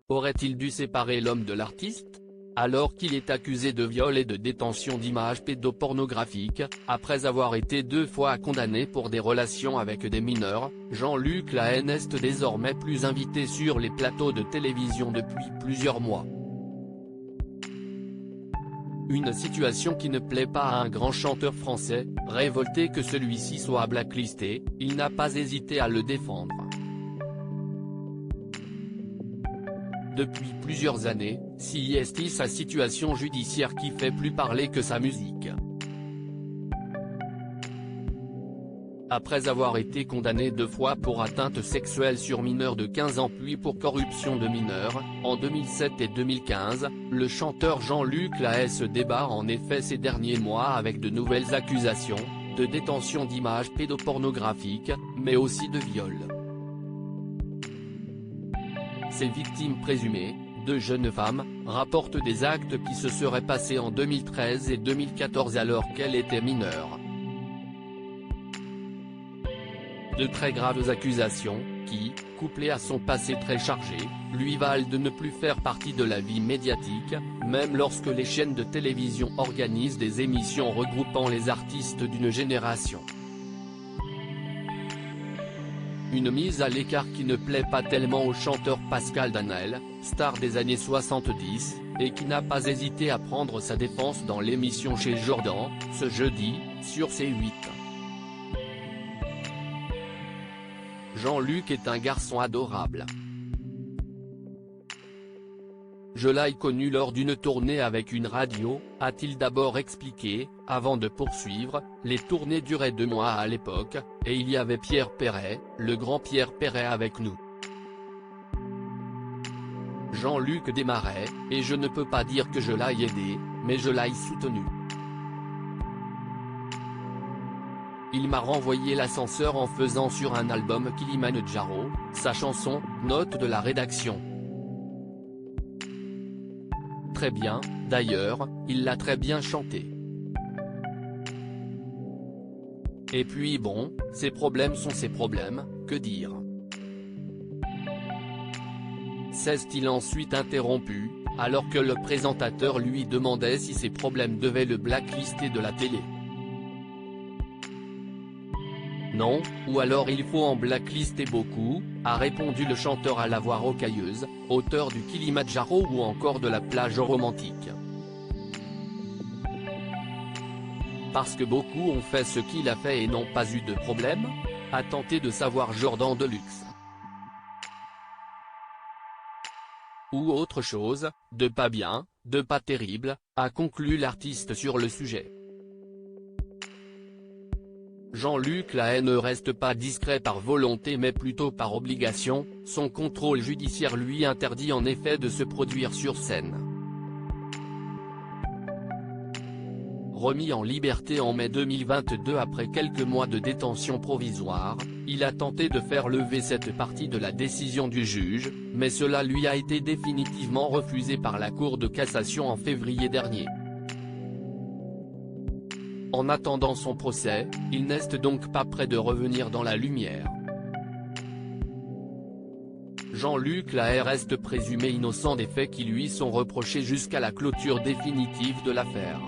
Aurait-il dû séparer l'homme de l'artiste ? Alors qu'il est accusé de viol et de détention d'images pédopornographiques, après avoir été 2 fois condamné pour des relations avec des mineurs, Jean-Luc Lahaye n'est désormais plus invité sur les plateaux de télévision depuis plusieurs mois. Une situation qui ne plaît pas à un grand chanteur français, révolté que celui-ci soit blacklisté, il n'a pas hésité à le défendre. Depuis plusieurs années, c'est sa situation judiciaire qui fait plus parler que sa musique. Après avoir été condamné 2 fois pour atteinte sexuelle sur mineur de 15 ans puis pour corruption de mineurs, en 2007 et 2015, le chanteur Jean-Luc Lahaye se débat en effet ces derniers mois avec de nouvelles accusations, de détention d'images pédopornographiques, mais aussi de viol. Ses victimes présumées, 2 jeunes femmes, rapportent des actes qui se seraient passés en 2013 et 2014 alors qu'elle était mineure. De très graves accusations, qui, couplées à son passé très chargé, lui valent de ne plus faire partie de la vie médiatique, même lorsque les chaînes de télévision organisent des émissions regroupant les artistes d'une génération. Une mise à l'écart qui ne plaît pas tellement au chanteur Pascal Danel, star des années 70, et qui n'a pas hésité à prendre sa défense dans l'émission Chez Jordan, ce jeudi, sur C8. Jean-Luc est un garçon adorable. Je l'ai connu lors d'une tournée avec une radio, a-t-il d'abord expliqué, avant de poursuivre, les tournées duraient 2 mois à l'époque, et il y avait Pierre Perret, le grand Pierre Perret avec nous. Jean-Luc démarrait, et je ne peux pas dire que je l'ai aidé, mais je l'ai soutenu. Il m'a renvoyé l'ascenseur en faisant sur un album Kilimanjaro, sa chanson, note de la rédaction. Très bien, d'ailleurs, il l'a très bien chanté. Et puis bon, ses problèmes sont ses problèmes, que dire ? S'est-il ensuite interrompu, alors que le présentateur lui demandait si ses problèmes devaient le blacklister de la télé. Non, ou alors il faut en blacklister beaucoup, a répondu le chanteur à la voix rocailleuse, auteur du Kilimanjaro ou encore de la plage romantique. Parce que beaucoup ont fait ce qu'il a fait et n'ont pas eu de problème ? A tenté de savoir Jordan Deluxe. Ou autre chose, de pas bien, de pas terrible, a conclu l'artiste sur le sujet. Jean-Luc Lahaye ne reste pas discret par volonté mais plutôt par obligation, son contrôle judiciaire lui interdit en effet de se produire sur scène. Remis en liberté en mai 2022 après quelques mois de détention provisoire, il a tenté de faire lever cette partie de la décision du juge, mais cela lui a été définitivement refusé par la Cour de cassation en février dernier. En attendant son procès, il n'est donc pas près de revenir dans la lumière. Jean-Luc Lahaye reste présumé innocent des faits qui lui sont reprochés jusqu'à la clôture définitive de l'affaire.